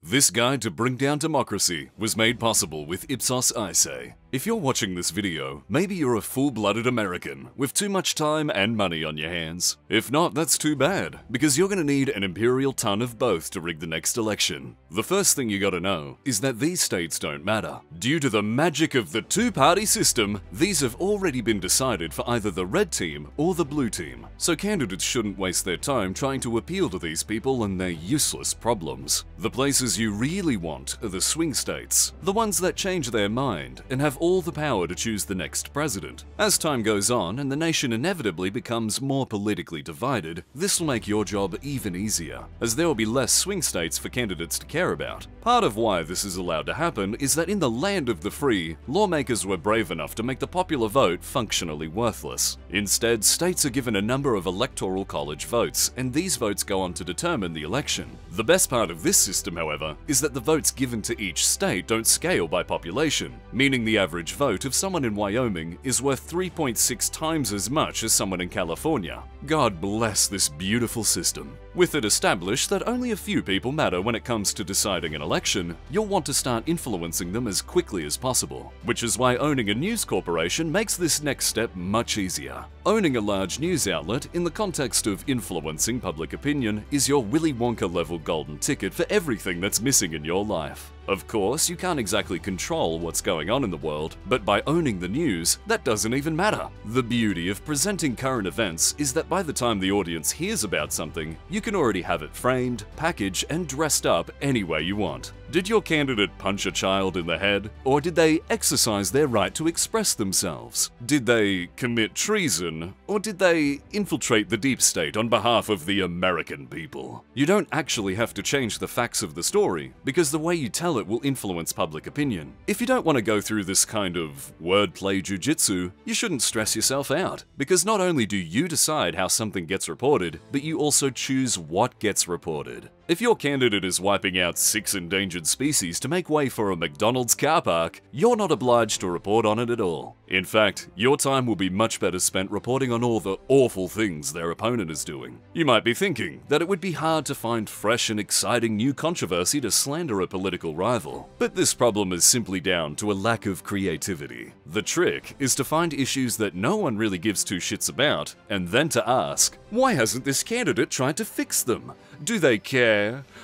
This guide to bring down democracy was made possible with Ipsos Ice. If you're watching this video, maybe you're a full-blooded American with too much time and money on your hands. If not, that's too bad, because you're going to need an imperial ton of both to rig the next election. The first thing you gotta know is that these states don't matter. Due to the magic of the two-party system, these have already been decided for either the red team or the blue team, so candidates shouldn't waste their time trying to appeal to these people and their useless problems. The places you really want are the swing states, the ones that change their mind and have all the power to choose the next president. As time goes on and the nation inevitably becomes more politically divided, this will make your job even easier, as there will be less swing states for candidates to care about. Part of why this is allowed to happen is that in the land of the free, lawmakers were brave enough to make the popular vote functionally worthless. Instead, states are given a number of electoral college votes, and these votes go on to determine the election. The best part of this system, however, is that the votes given to each state don't scale by population, meaning the average vote of someone in Wyoming is worth 3.6 times as much as someone in California. God bless this beautiful system. With it established that only a few people matter when it comes to deciding an election, you'll want to start influencing them as quickly as possible, which is why owning a news corporation makes this next step much easier. Owning a large news outlet in the context of influencing public opinion is your Willy Wonka level golden ticket for everything that's missing in your life. Of course, you can't exactly control what's going on in the world, but by owning the news, that doesn't even matter. The beauty of presenting current events is that by the time the audience hears about something, you can already have it framed, packaged, and dressed up any way you want. Did your candidate punch a child in the head? Or did they exercise their right to express themselves? Did they commit treason? Or did they infiltrate the deep state on behalf of the American people? You don't actually have to change the facts of the story, because the way you tell it will influence public opinion. If you don't want to go through this kind of wordplay jujitsu, you shouldn't stress yourself out, because not only do you decide how something gets reported, but you also choose what gets reported. If your candidate is wiping out 6 endangered species to make way for a McDonald's car park, you're not obliged to report on it at all. In fact, your time will be much better spent reporting on all the awful things their opponent is doing. You might be thinking that it would be hard to find fresh and exciting new controversy to slander a political rival, but this problem is simply down to a lack of creativity. The trick is to find issues that no one really gives two shits about, and then to ask, why hasn't this candidate tried to fix them? Do they care?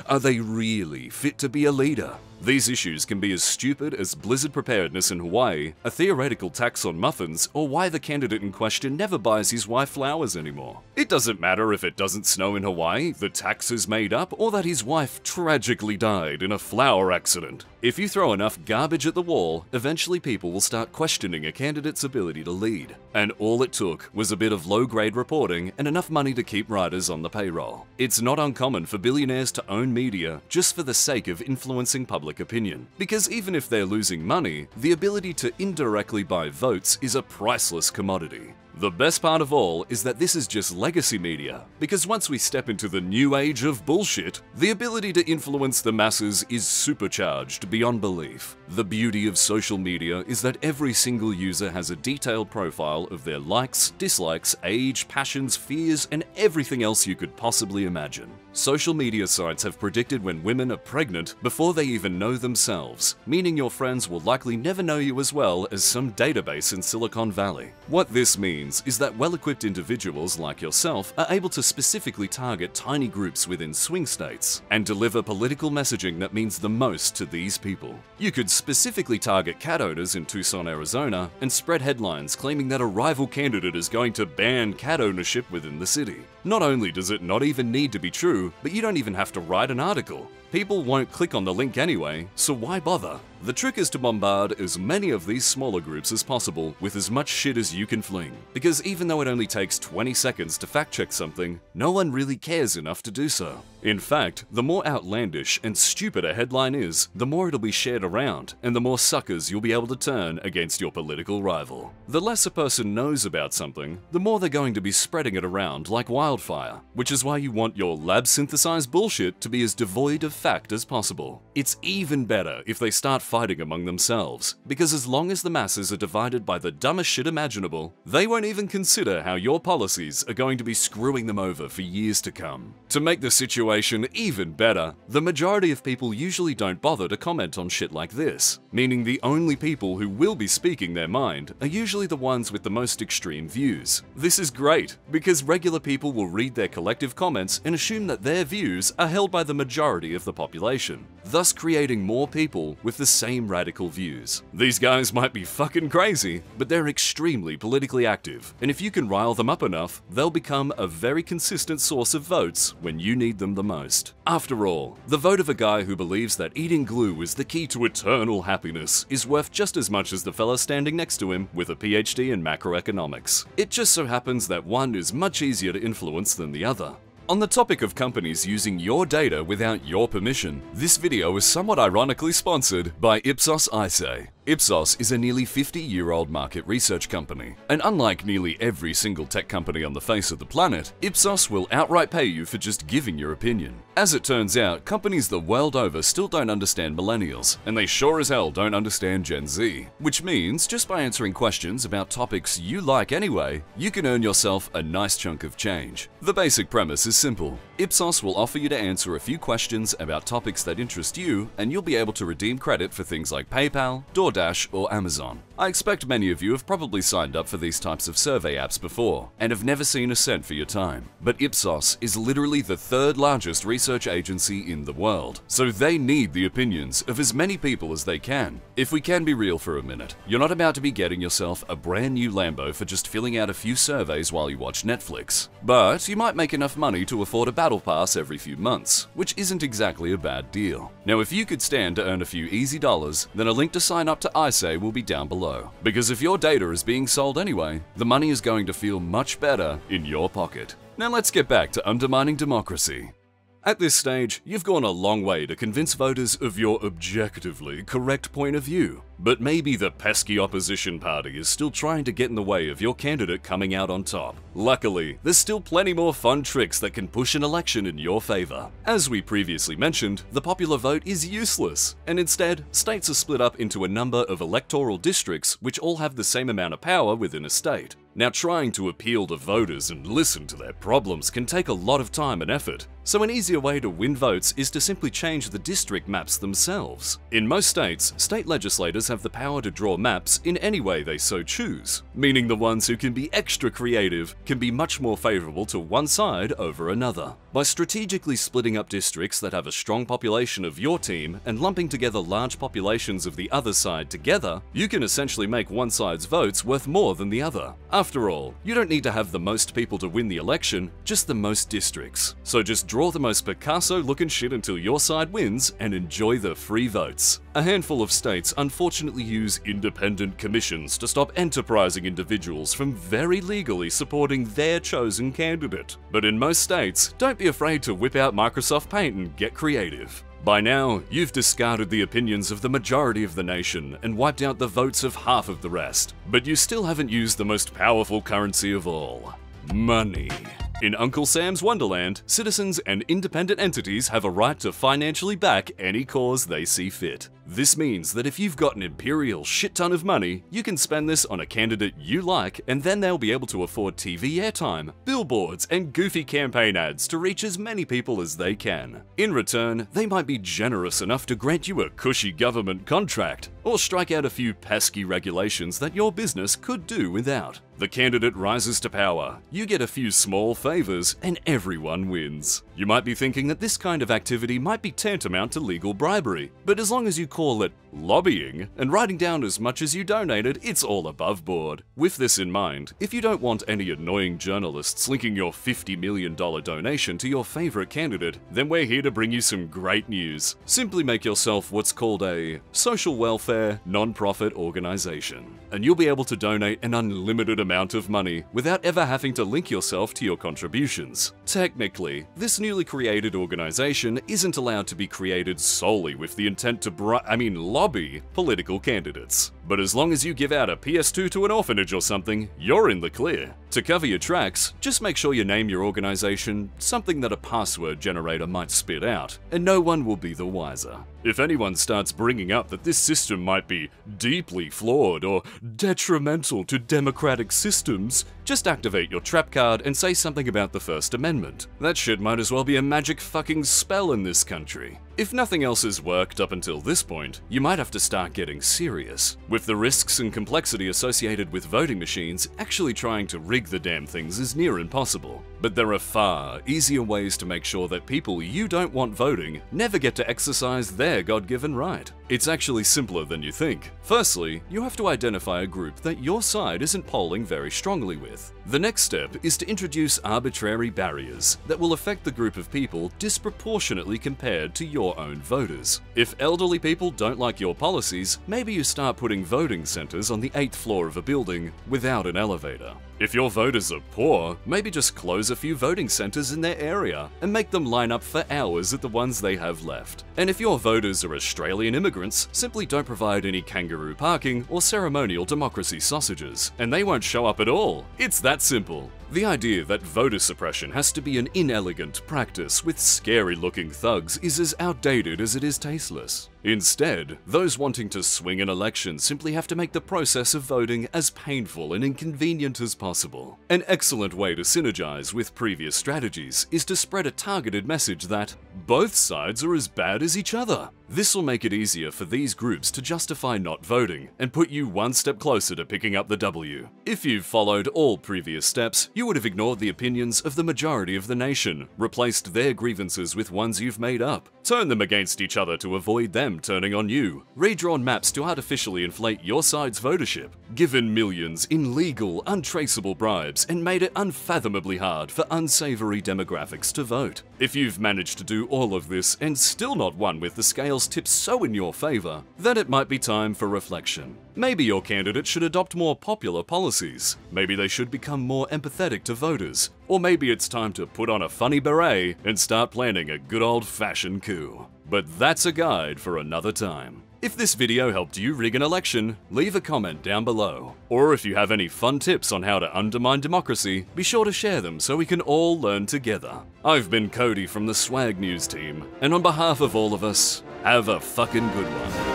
Are they really fit to be a leader? These issues can be as stupid as blizzard preparedness in Hawaii, a theoretical tax on muffins, or why the candidate in question never buys his wife flowers anymore. It doesn't matter if it doesn't snow in Hawaii, the tax is made up, or that his wife tragically died in a flower accident. If you throw enough garbage at the wall, eventually people will start questioning a candidate's ability to lead. And all it took was a bit of low-grade reporting and enough money to keep writers on the payroll. It's not uncommon for billionaires to own media just for the sake of influencing public opinion. Because even if they're losing money, the ability to indirectly buy votes is a priceless commodity. The best part of all is that this is just legacy media, because once we step into the new age of bullshit, the ability to influence the masses is supercharged beyond belief. The beauty of social media is that every single user has a detailed profile of their likes, dislikes, age, passions, fears, and everything else you could possibly imagine. Social media sites have predicted when women are pregnant before they even know themselves, meaning your friends will likely never know you as well as some database in Silicon Valley. What this means is that well-equipped individuals like yourself are able to specifically target tiny groups within swing states and deliver political messaging that means the most to these people. You could specifically target cat owners in Tucson, Arizona, and spread headlines claiming that a rival candidate is going to ban cat ownership within the city. Not only does it not even need to be true, but you don't even have to write an article. People won't click on the link anyway, so why bother? The trick is to bombard as many of these smaller groups as possible with as much shit as you can fling. Because even though it only takes 20 seconds to fact check something, no one really cares enough to do so. In fact, the more outlandish and stupid a headline is, the more it'll be shared around, and the more suckers you'll be able to turn against your political rival. The less a person knows about something, the more they're going to be spreading it around like wildfire, which is why you want your lab-synthesized bullshit to be as devoid of fact as possible. It's even better if they start fighting among themselves, because as long as the masses are divided by the dumbest shit imaginable, they won't even consider how your policies are going to be screwing them over for years to come. To make the situation situation even better. The majority of people usually don't bother to comment on shit like this, meaning the only people who will be speaking their mind are usually the ones with the most extreme views. This is great, because regular people will read their collective comments and assume that their views are held by the majority of the population, thus creating more people with the same radical views. These guys might be fucking crazy, but they're extremely politically active, and if you can rile them up enough, they'll become a very consistent source of votes when you need them the most. After all, the vote of a guy who believes that eating glue is the key to eternal happiness is worth just as much as the fella standing next to him with a PhD in macroeconomics. It just so happens that one is much easier to influence than the other. On the topic of companies using your data without your permission, this video is somewhat ironically sponsored by Ipsos ISE. Ipsos is a nearly 50-year-old market research company, and unlike nearly every single tech company on the face of the planet, Ipsos will outright pay you for just giving your opinion. As it turns out, companies the world over still don't understand millennials, and they sure as hell don't understand Gen Z, which means just by answering questions about topics you like anyway, you can earn yourself a nice chunk of change. The basic premise is simple. Ipsos will offer you to answer a few questions about topics that interest you, and you'll be able to redeem credit for things like PayPal, DoorDash, or Amazon. I expect many of you have probably signed up for these types of survey apps before, and have never seen a cent for your time. But Ipsos is literally the third largest research agency in the world, so they need the opinions of as many people as they can. If we can be real for a minute, you're not about to be getting yourself a brand new Lambo for just filling out a few surveys while you watch Netflix. But you might make enough money to afford a battle pass every few months, which isn't exactly a bad deal. Now, if you could stand to earn a few easy dollars, then a link to sign up to ISE will be down below. Because if your data is being sold anyway, the money is going to feel much better in your pocket. Now let's get back to undermining democracy. At this stage, you've gone a long way to convince voters of your objectively correct point of view. But maybe the pesky opposition party is still trying to get in the way of your candidate coming out on top. Luckily, there's still plenty more fun tricks that can push an election in your favor. As we previously mentioned, the popular vote is useless, and instead, states are split up into a number of electoral districts which all have the same amount of power within a state. Now, trying to appeal to voters and listen to their problems can take a lot of time and effort, so an easier way to win votes is to simply change the district maps themselves. In most states, state legislators have the power to draw maps in any way they so choose, meaning the ones who can be extra creative can be much more favorable to one side over another. By strategically splitting up districts that have a strong population of your team and lumping together large populations of the other side together, you can essentially make one side's votes worth more than the other. After all, you don't need to have the most people to win the election, just the most districts. So just draw the most Picasso-looking shit until your side wins and enjoy the free votes. A handful of states unfortunately use independent commissions to stop enterprising individuals from very legally supporting their chosen candidate. But in most states, don't be afraid to whip out Microsoft Paint and get creative. By now, you've discarded the opinions of the majority of the nation and wiped out the votes of half of the rest. But you still haven't used the most powerful currency of all: money. In Uncle Sam's Wonderland, citizens and independent entities have a right to financially back any cause they see fit. This means that if you've got an imperial shit ton of money, you can spend this on a candidate you like, and then they'll be able to afford TV airtime, billboards, and goofy campaign ads to reach as many people as they can. In return, they might be generous enough to grant you a cushy government contract, or strike out a few pesky regulations that your business could do without. The candidate rises to power, you get a few small favors, and everyone wins. You might be thinking that this kind of activity might be tantamount to legal bribery, but as long as you call it lobbying and writing down as much as you donated, it's all above board. With this in mind, if you don't want any annoying journalists linking your $50 million donation to your favorite candidate, then we're here to bring you some great news. Simply make yourself what's called a social welfare non-profit organization, and you'll be able to donate an unlimited amount of money without ever having to link yourself to your contributions. Technically, this newly created organization isn't allowed to be created solely with the intent to lobby political candidates. But as long as you give out a PS2 to an orphanage or something, you're in the clear. To cover your tracks, just make sure you name your organization something that a password generator might spit out, and no one will be the wiser. If anyone starts bringing up that this system might be deeply flawed or detrimental to democratic systems, just activate your trap card and say something about the First Amendment. That shit might as well be a magic fucking spell in this country. If nothing else has worked up until this point, you might have to start getting serious. With the risks and complexity associated with voting machines, actually trying to rig the damn things is near impossible. But there are far easier ways to make sure that people you don't want voting never get to exercise their God-given right. It's actually simpler than you think. Firstly, you have to identify a group that your side isn't polling very strongly with. The next step is to introduce arbitrary barriers that will affect the group of people disproportionately compared to your own voters. If elderly people don't like your policies, maybe you start putting voting centers on the 8th floor of a building without an elevator. If your voters are poor, maybe just close a few voting centers in their area and make them line up for hours at the ones they have left. And if your voters are Australian immigrants, simply don't provide any kangaroo parking or ceremonial democracy sausages, and they won't show up at all. It's that simple. The idea that voter suppression has to be an inelegant practice with scary-looking thugs is as outdated as it is tasteless. Instead, those wanting to swing an election simply have to make the process of voting as painful and inconvenient as possible. An excellent way to synergize with previous strategies is to spread a targeted message that both sides are as bad as each other. This will make it easier for these groups to justify not voting and put you one step closer to picking up the W. If you've followed all previous steps, you would have ignored the opinions of the majority of the nation, replaced their grievances with ones you've made up, turned them against each other to avoid them turning on you, redrawn maps to artificially inflate your side's votership, given millions in legal, untraceable bribes, and made it unfathomably hard for unsavory demographics to vote. If you've managed to do all of this and still not won with the scales tipped so in your favor, then it might be time for reflection. Maybe your candidate should adopt more popular policies. Maybe they should become more empathetic to voters. Or maybe it's time to put on a funny beret and start planning a good old-fashioned coup. But that's a guide for another time. If this video helped you rig an election, leave a comment down below. Or if you have any fun tips on how to undermine democracy, be sure to share them so we can all learn together. I've been Cody from the Swag News team, and on behalf of all of us, have a fucking good one.